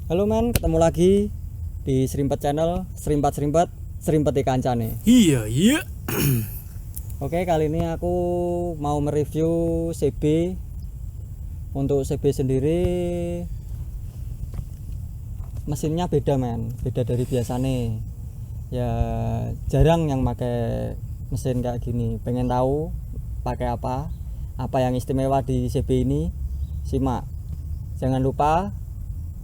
Halo men, ketemu lagi di Serimpet Channel, Serimpet kancane. Iya. Oke, kali ini aku mau mereview CB. Untuk CB sendiri mesinnya beda men, beda dari biasanya. Ya jarang yang pakai mesin kayak gini. Pengen tahu pakai apa yang istimewa di CB ini? Simak. Jangan lupa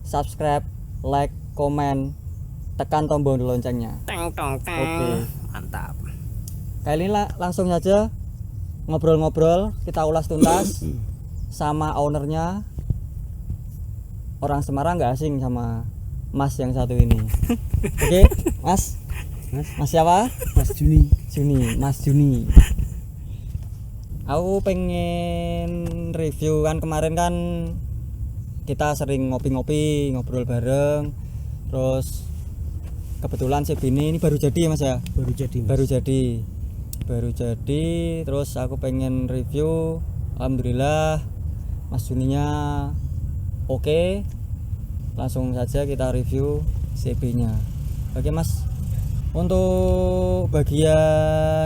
subscribe, like, komen, tekan tombol loncengnya. Oke. Mantap. Kali ini langsung saja ngobrol-ngobrol, kita ulas tuntas sama ownernya. Orang Semarang nggak asing sama Mas yang satu ini. Oke, Mas siapa? Mas Juni. Mas Juni. Aku pengen review, kan kemarin kan kita sering ngopi-ngopi, ngobrol bareng. Terus kebetulan CB ini baru jadi ya Mas ya? Baru jadi. Baru jadi. Terus aku pengen review. Alhamdulillah Mas Juninya oke. Langsung saja kita review CB-nya. Oke Mas. Untuk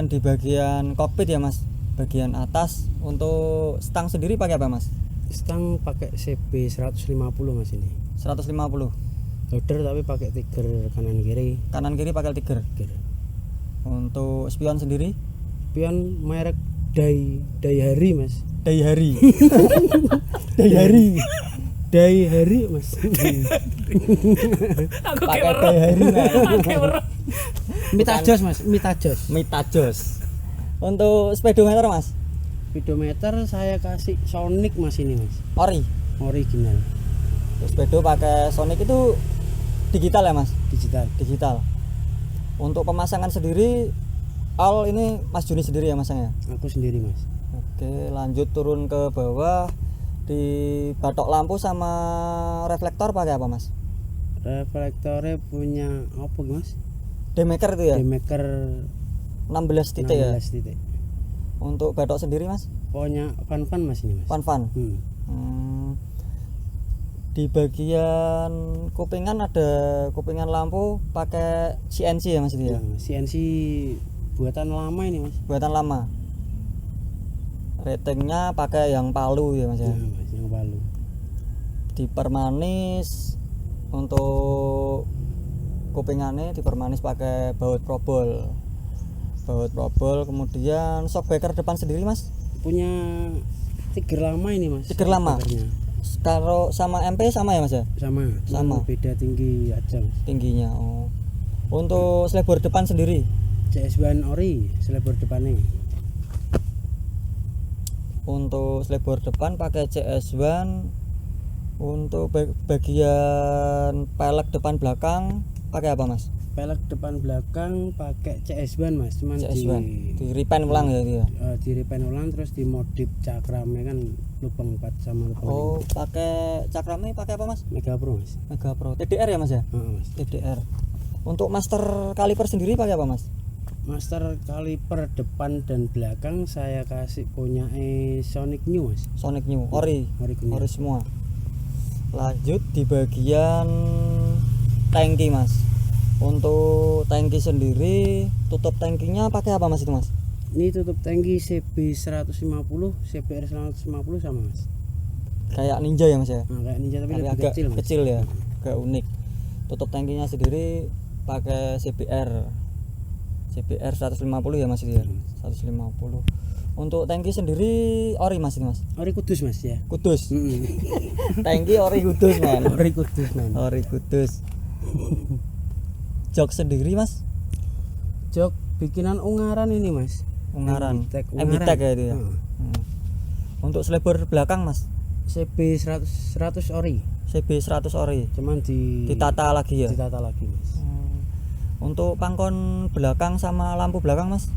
di bagian kokpit ya Mas, bagian atas, untuk stang sendiri pakai apa Mas? Stang pakai CB 150 Mas ini. 150. Loader tapi pakai tiger kanan kiri. Kanan kiri pakai tiger. Untuk spion sendiri? Spion merek Daihatsu Mas. Daihatsu. Daihatsu Mas. Aku pakai Daihatsu. Mitajos Mas, Mitajos. Untuk speedometer Mas? Speedometer saya kasih Sonic Mas ini Mas. Original. Speedo pakai Sonic itu digital ya Mas? Digital. Untuk pemasangan sendiri all ini Mas Juni sendiri ya masangnya? Aku sendiri Mas. Oke, lanjut turun ke bawah. Di batok lampu sama reflektor pakai apa Mas? Reflektornya punya apa Mas? Demaker itu ya? Demaker 16 titik ya? 16 titik. Untuk batok sendiri Mas? Pokoknya fan Mas ini Mas. Fan. Di bagian kupingan ada kupingan lampu pakai CNC ya Mas itu ya? CNC buatan lama ini Mas. Buatan lama. Ratingnya pakai yang palu ya Mas ya? Mas, yang palu. Dipermanis untuk kupingannya, dipermanis pakai baut probol. Kemudian shockbreaker depan sendiri Mas? Punya tiger lama ini Mas. Tiger lama. Kalau sama MP sama ya Mas ya? Sama. Beda tinggi aja Mas. Tingginya. Oh. Untuk selebor depan sendiri? CS1 ori selebor depannya. Untuk selebor depan pakai CS1. Untuk bagian pelek depan belakang pakai apa Mas? Pelek depan belakang pakai CS1 Mas, cuman CS1 di repaint ulang ya itu ya? Di repaint ulang, terus dimodif cakramnya kan lubang 4 sama lubang 5. Oh, pakai cakramnya pakai apa Mas? Mega Pro Mas. Mega Pro TDR ya Mas ya? Mas. TDR. Untuk master kaliper sendiri pakai apa Mas? Master kaliper depan dan belakang saya kasih punya Sonic New Mas. Sonic New, ori semua. Lanjut di bagian tangki Mas. Untuk tangki sendiri, tutup tangkinya pakai apa Mas itu Mas? Ini tutup tangki CB 150, CBR 150 sama Mas. Kayak Ninja ya Mas ya? Kayak Ninja tapi lebih agak kecil Mas. Kecil ya, agak unik. Tutup tangkinya sendiri pakai CBR 150 ya Mas itu ya? 150. Untuk tangki sendiri ori Mas ini Mas? Ori Kudus Mas ya. Kudus. Tangki ori Kudus man. Ori Kudus. Jok sendiri Mas? Jok bikinan Ungaran ini Mas. MBTEC ya itu ya. Untuk selebor belakang Mas? CB 100 ori. CB 100 ori. Cuman ditata lagi ya? Ditata lagi Mas. Untuk pangkon belakang sama lampu belakang Mas?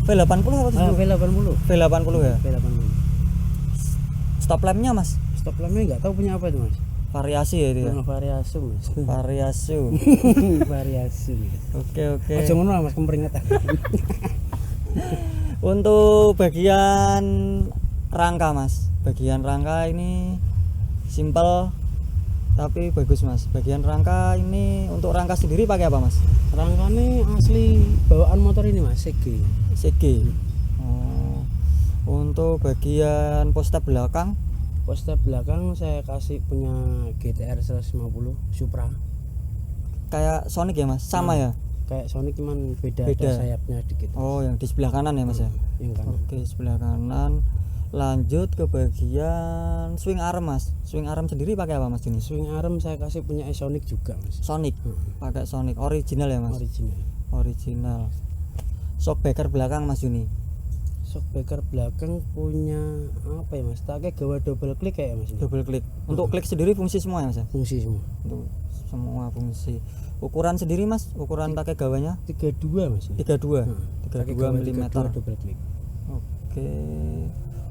V80 apa? V80 ya? V80. Stop lampnya Mas? Stop lampnya nggak tahu punya apa itu Mas. Variasi ya itu ya? Variasi Mas. Variasi. Oke. Aja ngono Mas, kemperingetan. Untuk bagian rangka Mas, bagian rangka ini simple, Tapi bagus Mas. Bagian rangka ini, untuk rangka sendiri pakai apa Mas? Rangkanya asli bawaan motor ini Mas, CG. CG. Oh. Untuk bagian postep belakang Postep belakang saya kasih punya GTR 150 Supra. kayak Sonic ya Mas? Sama ya? Kayak Sonic cuman beda, Beda. ada sayapnya dikit. Oh, yang di sebelah kanan ya Mas ya? Yang kanan. Oke, sebelah kanan. Lanjut ke bagian swing arm Mas. Swing arm sendiri pakai apa Mas ini? Swing arm saya kasih punya Sonic juga Mas. Sonic. Pakai Sonic original ya Mas? Original. Original. Shockbreaker belakang Mas Juni. Shockbreaker belakang punya apa ya Mas? Pakai gawa double click kayak Mas ini. Double klik. Untuk klik sendiri fungsi semua ya Mas ya? Fungsi semua. Untuk semua fungsi. Ukuran sendiri Mas? Ukuran pakai gawanya 32 Mas. 32. Pakai 32 gawa mm. 32 double click. Oke.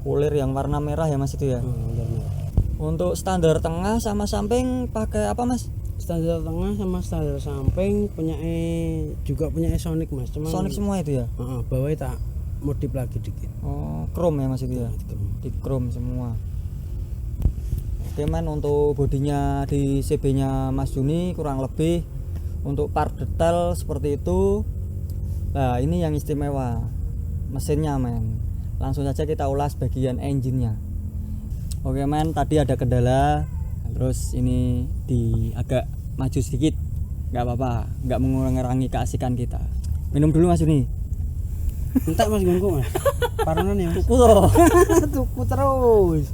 Ulir yang warna merah ya Mas itu ya? Ular merah. Untuk standar tengah sama samping pakai apa Mas? Standar tengah sama standar samping punya juga punya Sonic Mas. Cuman Sonic semua itu ya? bawahnya tak modif lagi dikit. Oh, chrome ya Mas itu ya? Di chrome semua. Oke man, untuk bodinya di CB nya Mas Juni kurang lebih untuk part detail seperti itu. Nah ini yang istimewa mesinnya men. Langsung saja kita ulas bagian engine-nya. Oke men, tadi ada kendala, terus ini di agak maju sedikit, nggak apa-apa, nggak mengurangi keasikan kita. Minum dulu Mas Juni. Entek Mas gonggo Mas. Paronan ya Mas. Tuku toh. Tuku terus.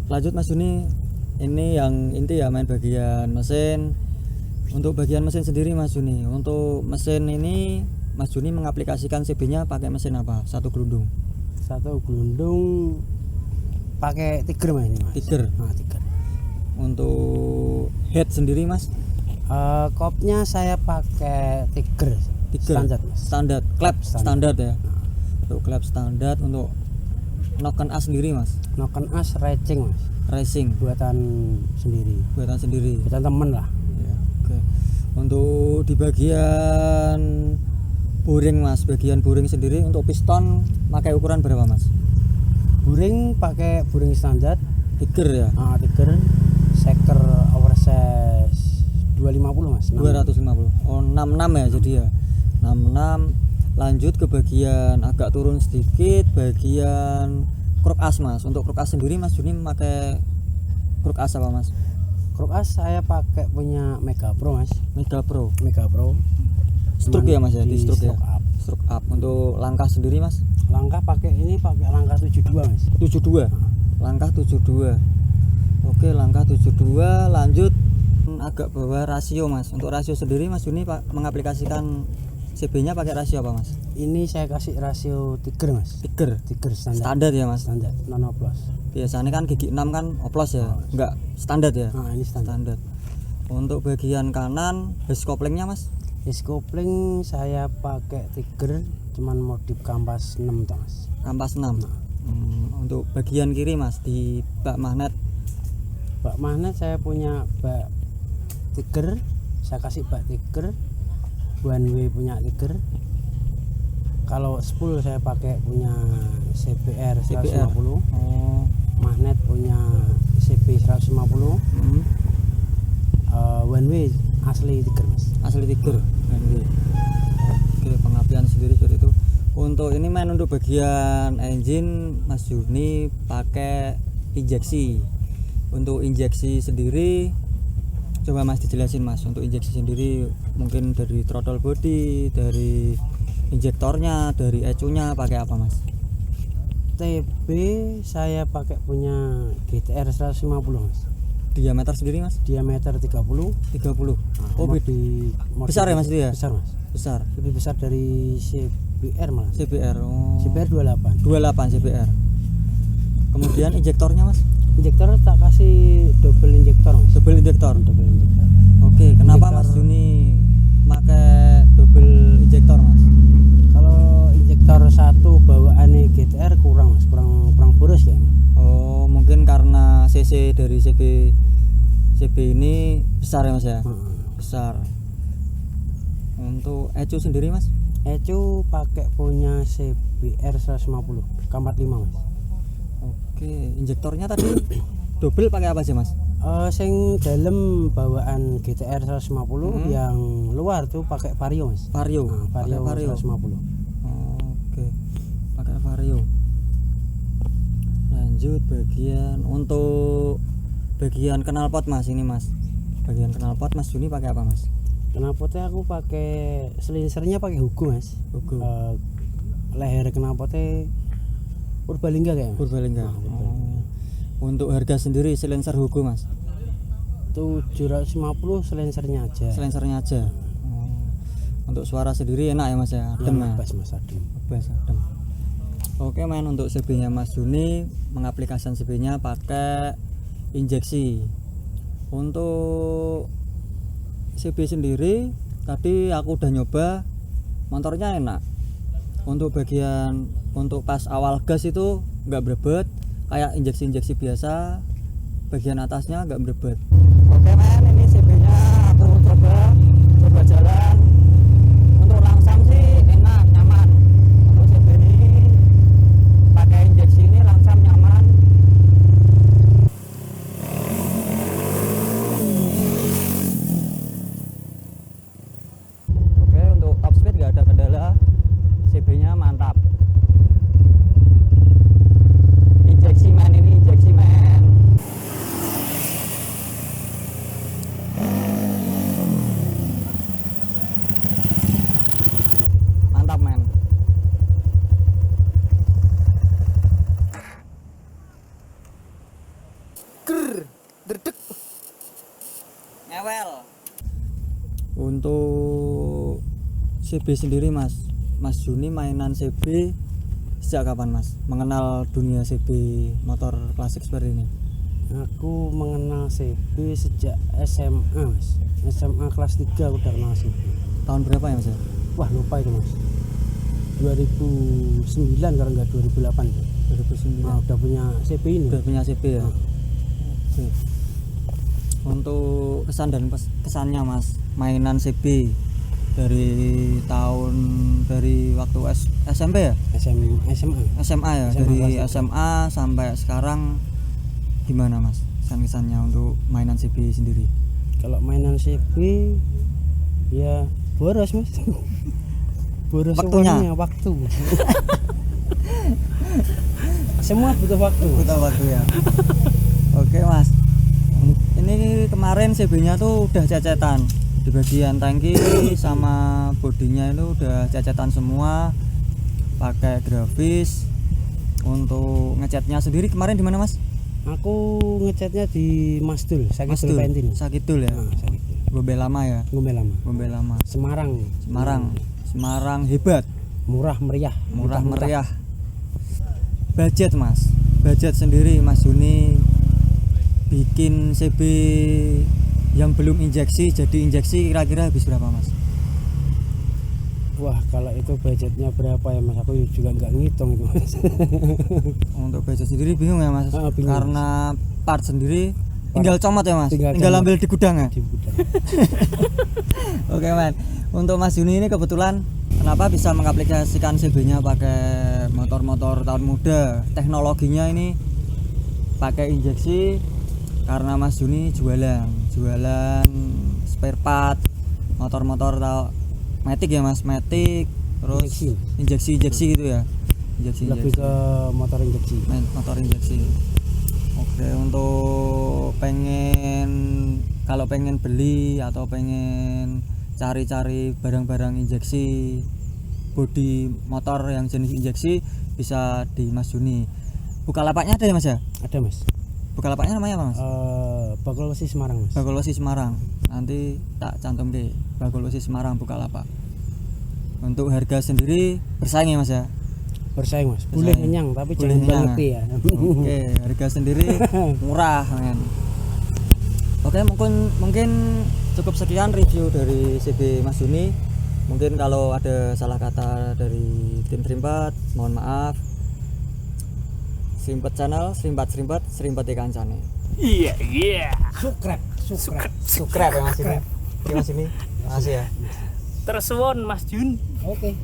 Lanjut Mas Juni, ini yang inti ya main bagian mesin. Untuk bagian mesin sendiri Mas Juni, untuk mesin ini Mas Juni mengaplikasikan CB-nya pakai mesin apa? Satu gelundung. Satu gelundung pakai Tiger Mas ini Mas. Tiger. Tiger. Untuk head sendiri Mas? Kopnya saya pakai Tiger. Standar Mas. Standar. Klep standar ya. Nah. Untuk klep standar. Untuk noken as sendiri Mas? Noken as racing Mas. Racing. Buatan sendiri. Buatan sendiri. Buatan temen lah. Ya, oke. Untuk di bagian boring Mas, bagian boring sendiri untuk piston pakai ukuran berapa Mas? Boring pakai boring standar. Tiger ya? Tiger. Shaker oversize 250 Mas. 250. Oh, 66 ya jadi ya. 66. Lanjut ke bagian agak turun sedikit, bagian kruk as Mas. Untuk kruk as sendiri Mas Juni memakai kruk as apa Mas? Kruk as saya pakai punya Mega Pro Mas. Mega Pro. Mega Pro. Stroke ya Mas ya, di stroke ya. Up. Stroke up. Untuk langkah sendiri Mas? Langkah pakai langkah 72 Mas. 72. Langkah 72. Oke, langkah 72. Lanjut agak bawah rasio Mas. Untuk rasio sendiri Mas Juni mengaplikasikan CB-nya pakai rasio apa Mas? Ini saya kasih rasio Tiger Mas. Tiger. Tiger standar. Standar ya Mas. Standar, non oplos. Biasanya kan gigi 6 kan oplos ya. Enggak standar ya. Ini standar. Untuk bagian kanan base couplingnya Mas? Base coupling saya pakai Tiger, cuman modif kampas 6 toh Mas. Kampas 6. Untuk bagian kiri Mas di bak magnet. Bak magnet saya punya bak Tiger, saya kasih bak Tiger. One way punya Tiger. Kalau spool saya pakai punya CBR 150. Oh. Magnet punya CB 150. One way asli Tiger Mas. Asli Tiger. One way. Oke, pengapian sendiri seperti itu. Untuk ini main untuk bagian engine Mas Juni pakai injeksi. Untuk injeksi sendiri coba Mas dijelasin Mas. Untuk injeksi sendiri mungkin dari throttle body, dari injektornya, dari ECU-nya pakai apa Mas? TB saya pakai punya GTR 150 Mas. Diameter sendiri Mas? Diameter 30. 30. Oh, besar ya Mas itu ya? Besar Mas. Besar. Lebih besar dari CBR malah. CBR. Oh. CBR 28. 28 CBR. Kemudian injektornya Mas? Injektor tak kasih double injektor Mas. Double injektor. Double injektor. Oke, kenapa Mas Juni pakai double injektor Mas? Kalau injektor satu bawaannya GTR kurang Mas, kurang boros ya. Oh, mungkin karena CC dari CB ini besar ya Mas ya? Besar. Untuk ECU sendiri Mas? ECU pakai punya CBR 150, kampat 5 Mas. Oke, injektornya tadi double pakai apa aja mas? Sing dalam bawaan GTR 150, yang luar tuh pakai Vario mas. Vario. Nah, Vario, Pakai Vario. 150. Oke, pakai Vario. Lanjut bagian knalpot mas, ini mas. Bagian knalpot mas Juni pakai apa mas? Knalpotnya aku pakai selinsernya pakai Hugo mas. Hugo. Leher knalpotnya Purbalingga kayaknya. Purbalingga. Nah, Purbalingga. Untuk harga sendiri silencer Hugo mas? 750 selensernya aja. Silencernya aja. Untuk suara sendiri enak ya mas ya? Adem ya? Bebas mas, adem. Bebas, adem. Oke main untuk CB nya mas Juni, mengaplikasikan CB nya pakai injeksi. Untuk CB sendiri tadi aku udah nyoba, motornya enak. Untuk pas awal gas itu nggak berebet kayak injeksi biasa, bagian atasnya nggak berebet. Oke men, ini CB nya aku coba jalan. Untuk langsam sih enak, nyaman. Untuk CB ini pakai injeksi ini langsam nyaman. Oke, untuk top speed nggak ada kendala, CB nya mantap. Injeksi men. Mantap men. Derdek. Ngewel. Untuk CB sendiri mas Juni mainan CB sejak kapan mas mengenal dunia CB motor klasik seperti ini? Aku mengenal CB sejak SMA mas. SMA kelas 3 aku udah kenal CB. Tahun berapa ya mas ya? Wah lupa itu mas, 2009 kalau nggak 2008. 2009. Nah, udah punya CB ini. Udah punya CB ya. Oke. Untuk kesan dan kesannya mas mainan CB dari waktu SMP ya? SMA ya, dari SMA sampai sekarang gimana mas kesan-kesannya untuk mainan CB sendiri? Kalau mainan CB ya boros mas. Boros waktunya, waktu. Semua butuh waktu ya. Oke mas, ini kemarin CB nya tuh udah cecetan di bagian tangki sama bodinya itu udah cecetan semua, pakai grafis. Untuk ngecatnya sendiri kemarin di mana mas? Aku ngecatnya di Masdul, Sakidul Pentin. Sakidul ya. Nah, Sakidul. Gombe lama ya. Gombe lama. Semarang hebat. Murah meriah. Budget mas. Budget sendiri mas Juni bikin CB yang belum injeksi jadi injeksi kira-kira habis berapa mas? Wah kalau itu budgetnya berapa ya mas, aku juga nggak ngitung itu mas. Untuk budget sendiri bingung ya mas, bingung, karena part sendiri tinggal comot ya mas, tinggal ambil di gudang ya. Oke man, untuk mas Juni ini kebetulan kenapa bisa mengaplikasikan CB nya pakai motor-motor tahun muda, teknologinya ini pakai injeksi karena mas Juni jualan spare part motor-motor Matic ya mas, Matic terus injeksi gitu ya, lebih ke motor injeksi. Oke, untuk kalau pengen beli atau pengen cari-cari barang-barang injeksi bodi motor yang jenis injeksi bisa di Mas Juni. Bukalapaknya ada ya mas ya? Ada mas. Bukalapaknya namanya apa mas? Bagolosi Semarang mas. Bagolosi Semarang, nanti tak cantum deh, Bagolosi Semarang Bukalapak. Untuk harga sendiri bersaing ya mas ya? Bersaing mas, boleh kenyang tapi jangan banget ya. Oke, harga sendiri murah men. Oke, mungkin cukup sekian review dari CB Mas Juni. Mungkin kalau ada salah kata dari tim Serimpet, mohon maaf. Serimpet channel, serimpet ikan cane. Iya. Subscribe ya Mas ini. Oke Mas ini. Makasih ya. Tersuwun Mas Jun. Oke.